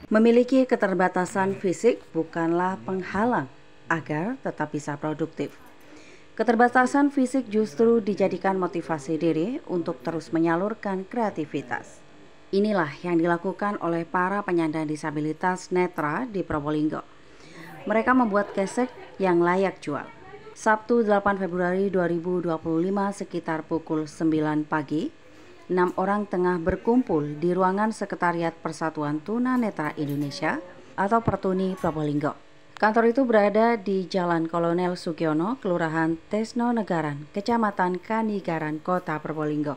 Memiliki keterbatasan fisik bukanlah penghalang agar tetap bisa produktif. Keterbatasan fisik justru dijadikan motivasi diri untuk terus menyalurkan kreativitas. Inilah yang dilakukan oleh para penyandang disabilitas netra di Probolinggo. Mereka membuat keset yang layak jual. Sabtu 8 Februari 2025 sekitar pukul 9 pagi, 6 orang tengah berkumpul di ruangan Sekretariat Persatuan Tunanetra Indonesia atau Pertuni Probolinggo. Kantor itu berada di Jalan Kolonel Sugiono, Kelurahan Tesno Negaran, Kecamatan Kanigaran, Kota Probolinggo.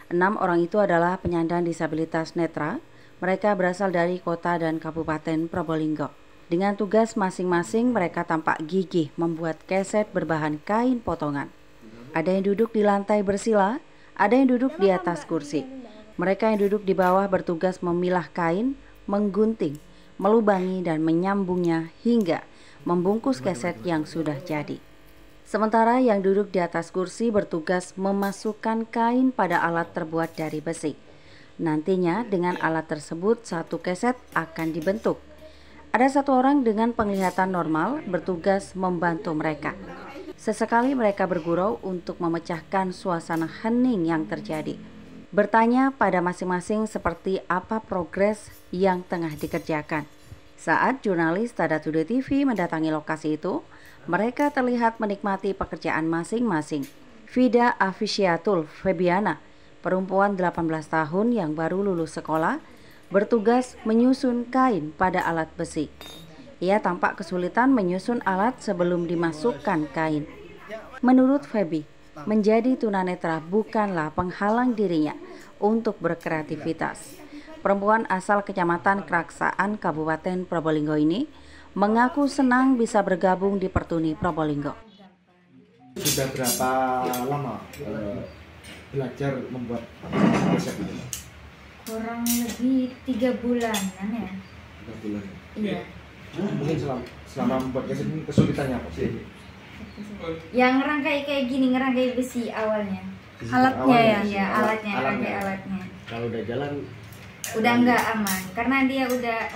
6 orang itu adalah penyandang disabilitas netra. Mereka berasal dari kota dan kabupaten Probolinggo. Dengan tugas masing-masing, mereka tampak gigih membuat keset berbahan kain potongan. Ada yang duduk di lantai bersila, ada yang duduk di atas kursi. Mereka yang duduk di bawah bertugas memilah kain, menggunting, melubangi dan menyambungnya hingga membungkus keset yang sudah jadi. Sementara yang duduk di atas kursi bertugas memasukkan kain pada alat terbuat dari besi. Nantinya dengan alat tersebut satu keset akan dibentuk. Ada satu orang dengan penglihatan normal bertugas membantu mereka. Sesekali mereka bergurau untuk memecahkan suasana hening yang terjadi. Bertanya pada masing-masing seperti apa progres yang tengah dikerjakan. Saat jurnalis Tada Today TV mendatangi lokasi itu, mereka terlihat menikmati pekerjaan masing-masing. Fida Afisyatul Febiana, perempuan 18 tahun yang baru lulus sekolah, bertugas menyusun kain pada alat besi. Ia tampak kesulitan menyusun alat sebelum dimasukkan kain. Menurut Febi, menjadi tunanetra bukanlah penghalang dirinya untuk berkreativitas. Perempuan asal Kecamatan Keraksaan, Kabupaten Probolinggo ini mengaku senang bisa bergabung di Pertuni Probolinggo. Sudah berapa lama belajar membuat keset ini? Kurang lebih 3 bulanan ya. 3 bulan. Iya. Mungkin selama membuat keset ini kesulitannya apa sih? Yang ngerangkai kayak gini, ngerangkai besi awalnya. Alatnya Awalnya, ya, alatnya, ngerangkai alatnya. Kalau udah jalan Udah nggak aman, karena dia udah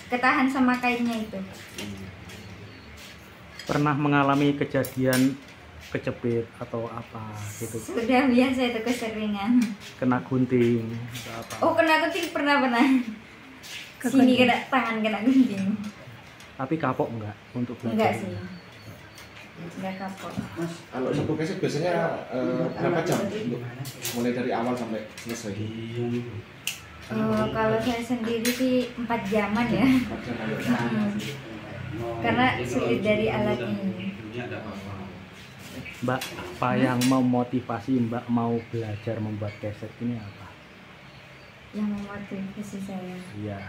ketahan sama kainnya itu. Pernah mengalami kejadian kejepit atau apa gitu? Sudah biasa itu keseringan. Kena gunting atau apa? Oh, kena gunting pernah. Sini kena tangan kena gunting. Tapi kapok enggak untuk belajar? Enggak sih. Enggak kapok. Kalau satu keset biasanya berapa jam untuk mulai dari awal sampai selesai? Kalau saya sendiri sih 4 jaman ya. 4 jam. Karena sulit dari alatnya ini. Mbak, apa yang memotivasi Mbak mau belajar membuat keset ini apa? Yang memotivasi saya. Iya.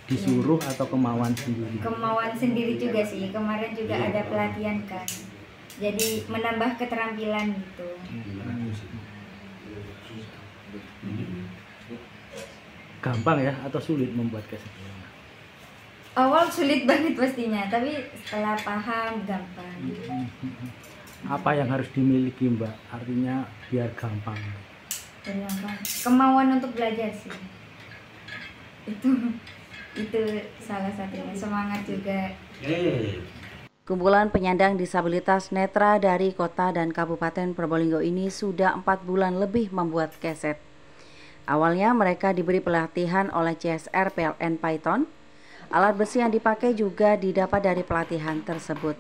Disuruh atau kemauan sendiri? Kemauan sendiri juga sih. Kemarin juga ada pelatihan kan. Jadi menambah keterampilan gitu. Gampang ya atau sulit membuat keset? Awal sulit banget pastinya, tapi setelah paham gampang. Apa yang harus dimiliki Mbak? Artinya biar gampang. Gampang. Kemauan untuk belajar sih. Itu salah satunya. Semangat juga. Kumpulan penyandang disabilitas netra dari kota dan kabupaten Probolinggo ini sudah 4 bulan lebih membuat keset. Awalnya mereka diberi pelatihan oleh CSR PLN Python. Alat besi yang dipakai juga didapat dari pelatihan tersebut.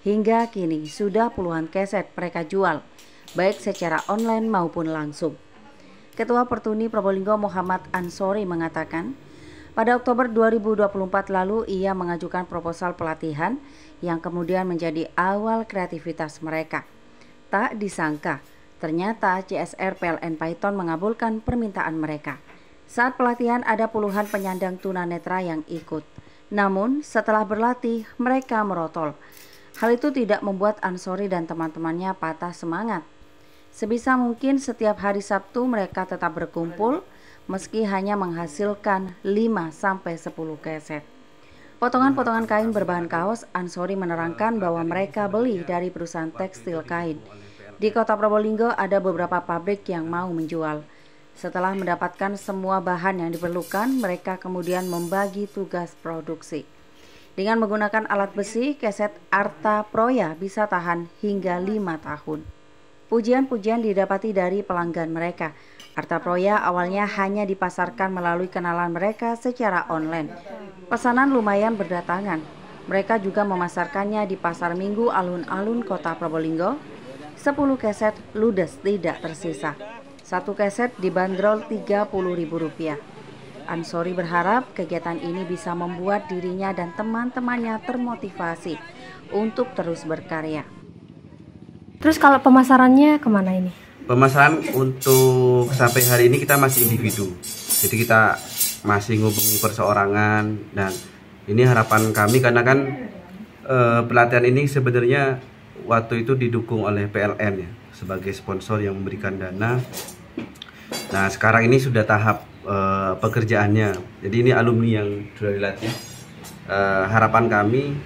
Hingga kini sudah puluhan keset mereka jual, baik secara online maupun langsung. Ketua Pertuni Probolinggo Muhammad Ansori mengatakan, pada Oktober 2024 lalu ia mengajukan proposal pelatihan yang kemudian menjadi awal kreativitas mereka. Tak disangka, ternyata CSR PLN Python mengabulkan permintaan mereka. Saat pelatihan ada puluhan penyandang tunanetra yang ikut. Namun setelah berlatih mereka merotol. Hal itu tidak membuat Ansori dan teman-temannya patah semangat. Sebisa mungkin setiap hari Sabtu mereka tetap berkumpul meski hanya menghasilkan 5-10 keset. Potongan-potongan kain berbahan kaos, Ansori menerangkan bahwa mereka beli dari perusahaan tekstil kain. Di kota Probolinggo ada beberapa pabrik yang mau menjual. Setelah mendapatkan semua bahan yang diperlukan, mereka kemudian membagi tugas produksi. Dengan menggunakan alat besi, keset Arta Proya bisa tahan hingga 5 tahun. Pujian-pujian didapati dari pelanggan mereka. Arta Proya awalnya hanya dipasarkan melalui kenalan mereka secara online. Pesanan lumayan berdatangan. Mereka juga memasarkannya di pasar minggu alun-alun kota Probolinggo. 10 keset ludes tidak tersisa. Satu keset dibanderol Rp30.000. Ansori berharap kegiatan ini bisa membuat dirinya dan teman-temannya termotivasi untuk terus berkarya. Terus kalau pemasarannya kemana ini? Pemasaran untuk sampai hari ini kita masih individu. Jadi kita masih ngubungi perseorangan, dan ini harapan kami karena kan pelatihan ini sebenarnya waktu itu didukung oleh PLN ya, sebagai sponsor yang memberikan dana. Nah sekarang ini sudah tahap pekerjaannya. Jadi ini alumni yang sudah dilatih. Harapan kami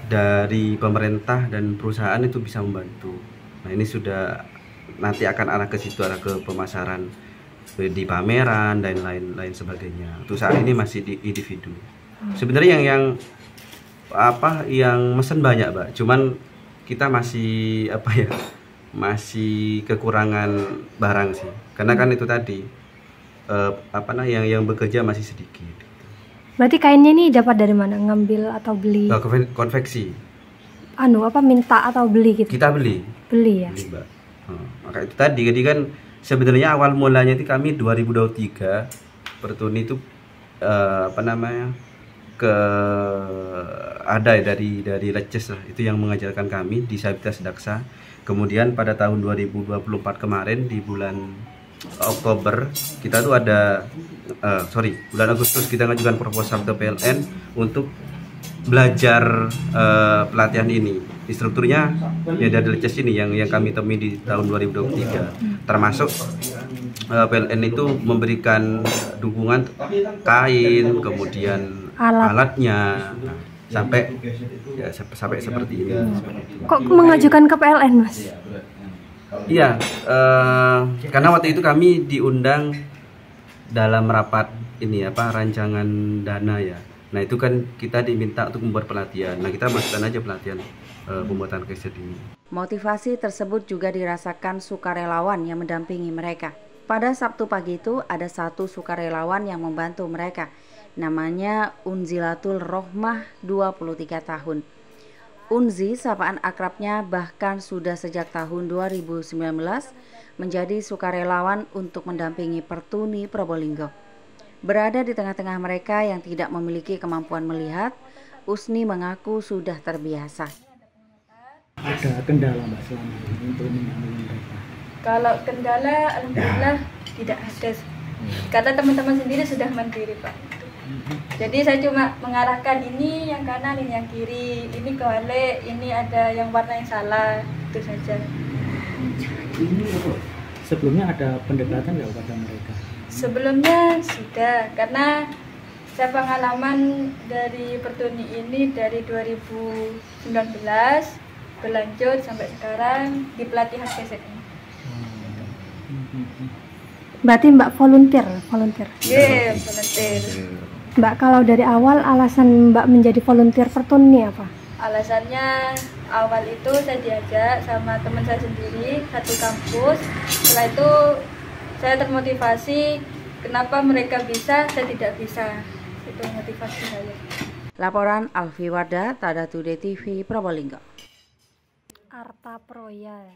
dari pemerintah dan perusahaan itu bisa membantu. Nah ini sudah nanti akan arah ke situ, arah ke pemasaran di pameran dan lain sebagainya. Untuk saat ini masih di individu. Sebenarnya yang mesen banyak, Mbak. Cuman kita masih masih kekurangan barang sih. Karena kan itu tadi yang bekerja masih sedikit. Berarti kainnya ini dapat dari mana? Ngambil atau beli? Konveksi. Minta atau beli gitu? Kita beli. Beli ya? Beli, Mbak. Maka itu tadi, jadi kan sebenarnya awal mulanya itu kami 2023 Pertuni itu ada dari Leces lah, itu yang mengajarkan kami disabilitas daksa. Kemudian pada tahun 2024 kemarin di bulan Oktober kita tuh bulan Agustus kita mengajukan proposal ke PLN untuk belajar pelatihan ini. Instrukturnya ya dari Leces ini yang kami temui di tahun 2023. Termasuk PLN itu memberikan dukungan kain, kemudian alatnya, sampai seperti ini. Kok mengajukan ke PLN, Mas? Iya, karena waktu itu kami diundang dalam rapat rancangan dana ya. Nah itu kan kita diminta untuk membuat pelatihan. Nah kita masukkan aja pelatihan pembuatan keset ini. Motivasi tersebut juga dirasakan sukarelawan yang mendampingi mereka. Pada Sabtu pagi itu ada satu sukarelawan yang membantu mereka. Namanya Unzilatul Rohmah, 23 tahun. Unzi, sapaan akrabnya, bahkan sudah sejak tahun 2019 menjadi sukarelawan untuk mendampingi Pertuni Probolinggo. Berada di tengah-tengah mereka yang tidak memiliki kemampuan melihat, Usni mengaku sudah terbiasa. Ada kendala, Mbak, selama ini untuk mendampingi mereka? Kalau kendala, alhamdulillah tidak ada. Karena teman-teman sendiri sudah mandiri, Pak. Jadi saya cuma mengarahkan ini yang kanan, ini yang kiri, ini kebalik, ini ada yang warna yang salah, itu saja. Sebelumnya ada pendekatan nggak kepada mereka? Sebelumnya sudah, karena saya pengalaman dari Pertuni ini dari 2019 berlanjut sampai sekarang di pelatihan keset ini. Berarti Mbak volunteer? Iya, volunteer. Mbak, kalau dari awal alasan Mbak menjadi volunteer Pertuni apa? Alasannya awal itu saya diajak sama teman saya sendiri satu kampus. Setelah itu saya termotivasi, kenapa mereka bisa, saya tidak bisa. Itu motivasi saya. Laporan Alfi Wardah, Tada Today TV, Probolinggo. Arta Proya.